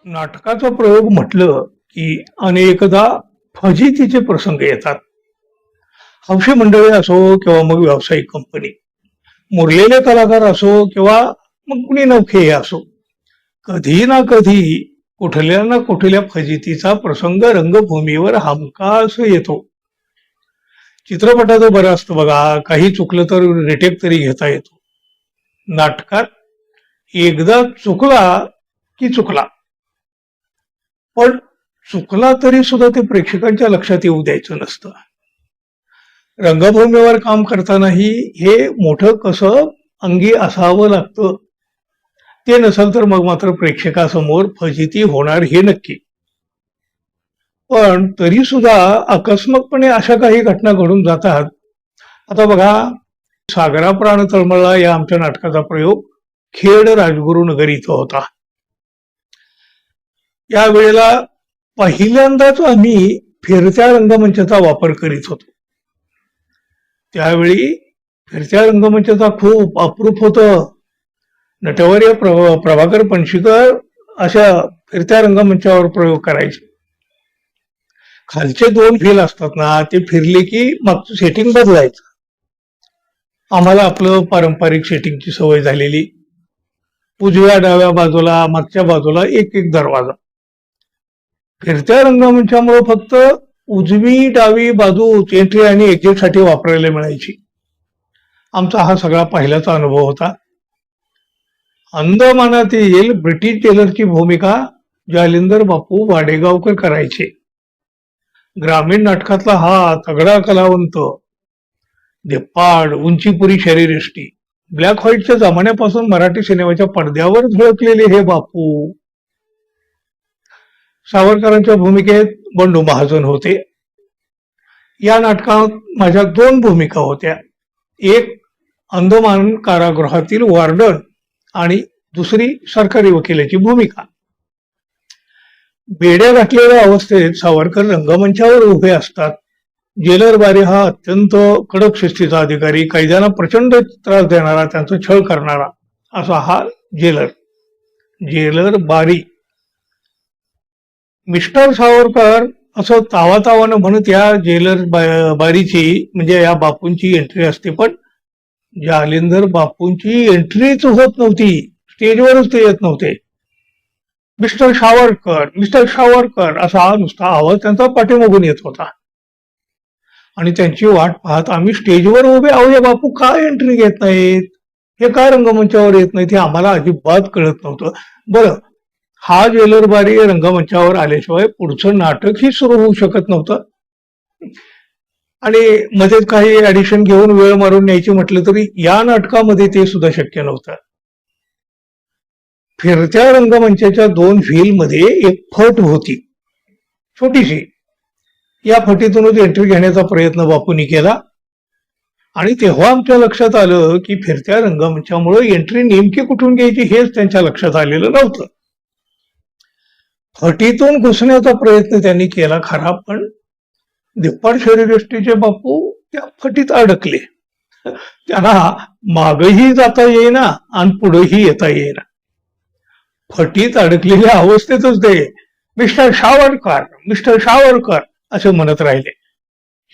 नाटकाचा प्रयोग म्हटलं की अनेकदा फजितीचे प्रसंग येतात. हौशी मंडळी असो किंवा मग व्यावसायिक कंपनी, मुरलेले कलाकार असो किंवा मग कुणी नवखे असो, कधी ना कधी कुठल्या ना कुठल्या फजितीचा प्रसंग रंगभूमीवर हमखास येतो. चित्रपटाचं बरं असतं बघा, काही चुकलं तर रिटेक तरी घेता येतो. नाटकात एकदा चुकला की चुकला, पण चुकला तरी सुद्धा ते प्रेक्षकांच्या लक्षात येऊ द्यायचं नसतं. रंगभूमीवर काम करतानाही हे मोठं कसं अंगी असावं लागतं. ते नसेल तर मग मात्र प्रेक्षकासमोर फजिती होणार हे नक्की. पण तरी सुद्धा अकस्मातपणे अशा काही घटना घडून जातात. आता बघा, सागरा प्राण तळमळला या आमच्या नाटकाचा प्रयोग खेड राजगुरुनगर इथं होता. या वेळेला पहिल्यांदाच आम्ही फिरत्या रंगमंचाचा वापर करीत होतो. त्यावेळी फिरत्या रंगमंचाचा खूप अप्रूप होतं. नटवर्य प्रभाकर पणशीकर अशा फिरत्या रंगमंचावर प्रयोग करायचे. खालचे दोन व्हील असतात ना, ते फिरले की मागचं सेटिंग बदलायचं. आम्हाला आपलं पारंपरिक सेटिंगची सवय झालेली. उजव्या डाव्या बाजूला मागच्या बाजूला एक एक दरवाजा. फिरत्या रंगमंचामुळे फक्त उजवी डावी बाजू एंट्री आणि एक्झिट साठी वापरायला मिळायची. आमचा हा सगळा पहिल्याचा अनुभव होता. अंदमानातील ब्रिटिश टेलरची भूमिका जालिंदर बापू वाडेगावकर करायचे. ग्रामीण नाटकातला हा तगडा कलावंत, देपाड, उंचीपुरी शरीरयष्टी, ब्लॅक व्हाईटच्या जमान्यापासून मराठी सिनेमाच्या पडद्यावर झळकलेले हे बापू सावरकरांच्या भूमिकेत बंडू महाजन होते. या नाटकात माझ्या दोन भूमिका होत्या. एक अंदमान कारागृहातील वॉर्डन आणि दुसरी सरकारी वकिलाची भूमिका. बेड्या घातलेल्या अवस्थेत सावरकर रंगमंचावर उभे असतात. जेलर बारी हा अत्यंत कडक शिस्तीचा अधिकारी, कैद्यांना प्रचंड त्रास देणारा, त्यांचा छळ करणारा असा हा जेलर बारी. मिस्टर सावरकर असं तावातावानं म्हणत या जेलर बारीची म्हणजे या बापूंची एंट्री असते, पण जालिंदर बापूंची एंट्रीच होत नव्हती. स्टेजवरच ते येत नव्हते. मिस्टर शावरकर असा नुसता आवाज त्यांचा पाठीमागून येत होता. आणि त्यांची वाट पाहत आम्ही स्टेजवर उभे आहो, या बापू का एंट्री घेत नाहीत, हे का रंगमंचावर येत नाहीत, हे आम्हाला अजिबात कळत नव्हतं. बरं, हा जेलर बारी रंगमंचावर आल्याशिवाय पुढचं नाटकही सुरू होऊ शकत नव्हतं. आणि मध्येच काही ऍडिशन घेऊन वेळ मारून न्यायची म्हटलं तरी या नाटकामध्ये ते सुद्धा शक्य नव्हतं. फिरत्या रंगमंचाच्या दोन व्हील मध्ये एक फट होती, छोटीशी. या फटीतूनच एंट्री घेण्याचा प्रयत्न बापूंनी केला. आणि तेव्हा आमच्या लक्षात आलं की फिरत्या रंगमंचामुळे एंट्री नेमकी कुठून घ्यायची हेच त्यांच्या लक्षात आलेलं नव्हतं. फटीतून घुसण्याचा प्रयत्न त्यांनी केला खरा, पण देपाड शरीरयष्टीचे बापू त्या फटीत अडकले. त्यांना मागही जाता येईना आणि पुढेही येता येईना. फटीत अडकलेल्या अवस्थेतच ते मिस्टर शावरकर असं म्हणत राहिले.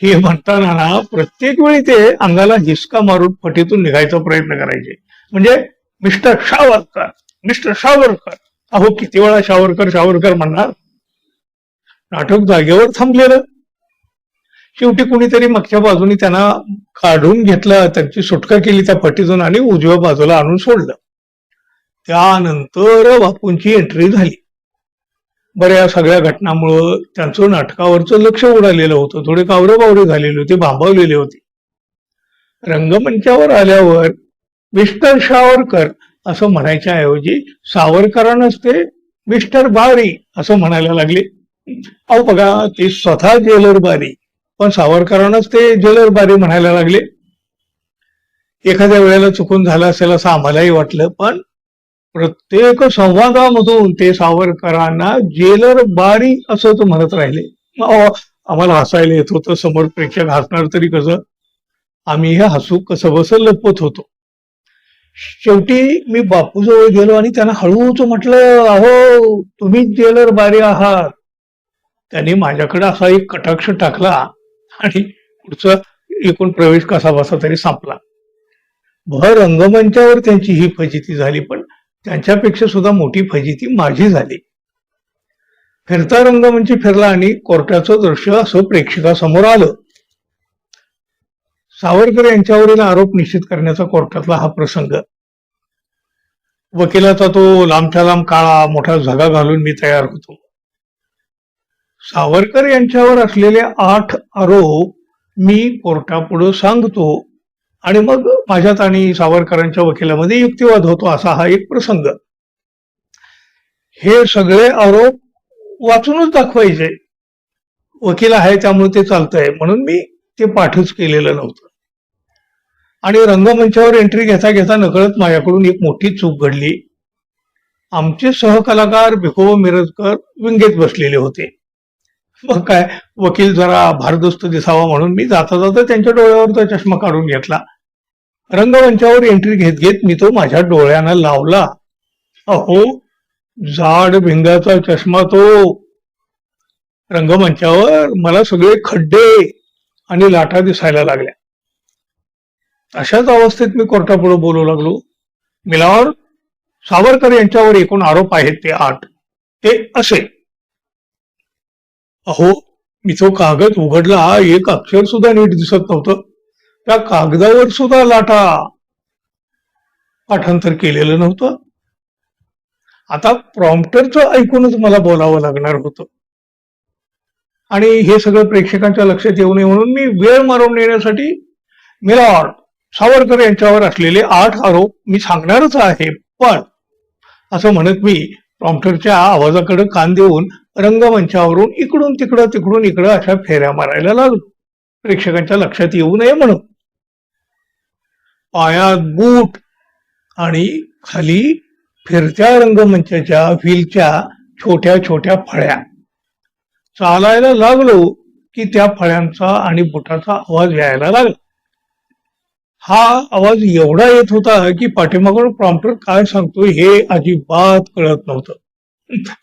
हे म्हणताना ना प्रत्येक वेळी ते अंगाला हिसका मारून फटीतून निघायचा प्रयत्न करायचे. म्हणजे मिस्टर शावरकर. अहो, किती वेळा शावरकर म्हणणार. नाटक जागेवर थांबलेलं. शेवटी कुणीतरी मागच्या बाजूने त्यांना काढून घेतलं, त्यांची सुटका केली त्या फटीतून आणि उजव्या बाजूला आणून सोडलं. त्यानंतर बापूंची एंट्री झाली. बरं, या सगळ्या घटनामुळं त्यांचं नाटकावरचं लक्ष उडालेलं होतं. थोडे कावरे झालेले होते, भांबावलेले होते. रंगमंचावर आल्यावर मिस्टर शावरकर असं म्हणायच्या ऐवजी सावरकरांनाच ते मिस्टर बारी असं म्हणायला लागले. अहो बघा, ते स्वतः जेलर बारी, पण सावरकरांनाच ते जेलर बारी म्हणायला लागले. एखाद्या वेळेला चुकून झालं असेल असं आम्हालाही वाटलं, पण प्रत्येक संवादामधून ते सावरकरांना जेलर बारी असं तो म्हणत राहिले. आम्हाला हसायला येत होतं. समोर प्रेक्षक हसणार तरी कसं, आम्ही हे हसू कसं बसं लपत होतो. शेवटी मी बापूजवळ गेलो आणि त्यांना हळूच म्हटलं, अहो तुम्हीच जेलर बारी आहात. त्यांनी माझ्याकडे असा एक कटाक्ष टाकला आणि पुढचं एकूण प्रवेश कसा बसा तरी संपला. भर रंगमंचावर त्यांची ही फजिती झाली, पण त्यांच्यापेक्षा सुद्धा मोठी फजिती माझी झाली. फिरता रंगमंच फिरला आणि कोर्टाचं दृश्य असं प्रेक्षकासमोर आलं. सावरकर यांच्यावरील आरोप निश्चित करण्याचा कोर्टातला हा प्रसंग. वकिलाचा तो लांबच्या लांब काळा मोठा झगा घालून मी तयार होतो. सावरकर यांच्यावर असलेले 8 आरोप मी कोर्टापुढे सांगतो आणि मग माझ्यात आणि सावरकरांच्या वकिलामध्ये युक्तिवाद होतो, असा हा एक प्रसंग. हे सगळे आरोप वाचूनच दाखवायचे. वकील आहे त्यामुळे ते चालतंय म्हणून मी ते पाठच केलेलं नव्हतं. आणि रंगमंचावर एंट्री घेता घेता नकळत माझ्याकडून एक मोठी चूक घडली. आमचे सहकलाकार भिखोबा मिरजकर विंगेत बसलेले होते. मग काय, वकील जरा भारदस्त दिसावा म्हणून मी जाता जाता त्यांच्या डोळ्यावरचा चष्मा काढून घेतला. रंगमंचावर एंट्री घेत घेत मी तो माझ्या डोळ्यांना लावला. अहो, जाड भिंगाचा चष्मा तो. रंगमंचावर मला सगळे खड्डे आणि लाटा दिसायला लागल्या. अशाच अवस्थेत मी कोर्टापुढे बोलू लागलो, मिलॉर्ड, सावरकर यांच्यावर एकूण आरोप आहेत ते 8. ते असे. अहो, मी तो कागद उघडला, एक अक्षर सुद्धा नीट दिसत नव्हतं. त्या कागदावर सुद्धा लाटा. पाठांतर केलेलं नव्हतं. आता प्रॉम्प्टरचं ऐकूनच मला बोलावं लागणार होतं. आणि हे सगळं प्रेक्षकांच्या लक्षात येऊ नये म्हणून मी वेळ मारून नेण्यासाठी, मिलॉर्ड, सावरकर यांच्यावर असलेले 8 आरोप मी सांगणारच आहे, पण असं म्हणत मी प्रॉम्प्टरच्या आवाजाकडे कान देऊन रंगमंचावरून इकडून तिकडं तिकडून इकडं अशा फेऱ्या मारायला लागलो, प्रेक्षकांच्या लक्षात येऊ नये म्हणून. पायात बूट आणि खाली फिरत्या रंगमंचाच्या व्हीलच्या छोट्या छोट्या फळ्या. चालायला लागलो की त्या फळ्यांचा आणि बुटाचा आवाज यायला लागला. हा आवाज एवढा येत होता की पाठीमागून प्रॉम्प्टर काय सांगतो हे अजिबात कळत नव्हतं.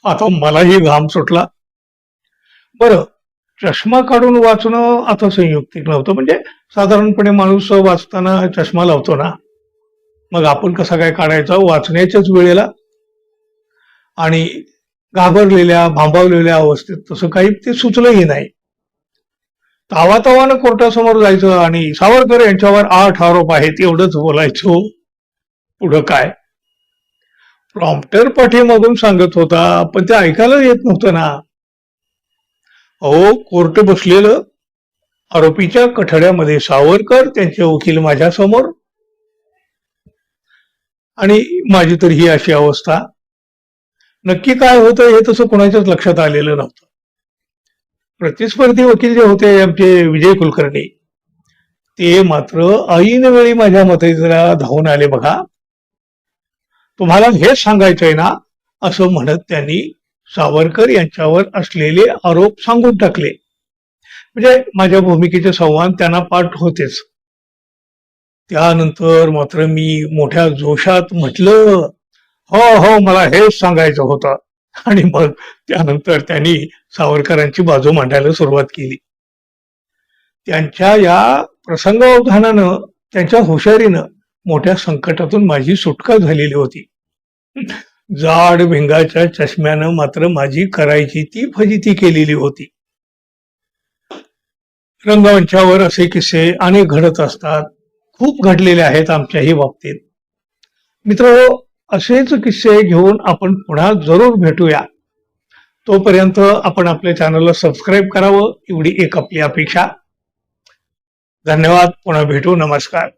आता मलाही घाम सुटला. बरं, चष्मा काढून वाचणं आता संयुक्तिक नव्हतं. म्हणजे साधारणपणे माणूस वाचताना चष्मा लावतो ना, मग आपण कसा काय काढायचा वाचण्याच्याच वेळेला. आणि घाबरलेल्या भांबावलेल्या अवस्थेत तसं काही ते सुचलंही नाही. तावातावानं कोर्टासमोर जायचं आणि सावरकर यांच्यावर 8 आरोप आहेत एवढंच बोलायचो. पुढं काय, प्रॉम्प्टर पाठीमागून सांगत होता, पण ते ऐकायला येत नव्हतं ना. अहो, कोर्ट बसलेलं, आरोपीच्या कठड्यामध्ये सावरकर, त्यांचे वकील माझ्या समोर, आणि माझी तर ही अशी अवस्था. नक्की काय होतं हे तसं कोणाच्याच लक्षात आलेलं नव्हतं. प्रतिस्पर्धी वकील जे होते आमचे विजय कुलकर्णी, ते मात्र ऐन वेळी माझ्या मदतीला धावून आले. बघा, तुम्हाला हेच सांगायचंय ना, असं म्हणत त्यांनी सावरकर यांच्यावर असलेले आरोप सांगून टाकले. म्हणजे माझ्या भूमिकेचे संवाद त्यांना पाठ होतेच. त्यानंतर मात्र मी मोठ्या जोशात म्हटलं, हो हो, मला हेच सांगायचं होतं. आणि मग त्यानंतर त्यांनी सावरकरांची बाजू मांडायला सुरुवात केली. त्यांच्या या प्रसंगावधानानं, त्यांच्या हुशारीनं मोठ्या संकटातून माझी सुटका झालेली होती. जाड भिंगाच्या चष्म्यानं मात्र माझी करायची ती फजिती केलेली होती. रंगमंचावर असे किस्से अनेक घडत असतात, खूप घडलेले आहेत आमच्याही बाबतीत. मित्र, असेच किस्से घेऊन आपण पुन्हा जरूर भेटूया. तोपर्यंत आपण आपल्या चॅनलला सबस्क्राईब करावं, एवढी एक आपली अपेक्षा. धन्यवाद. पुन्हा भेटू. नमस्कार.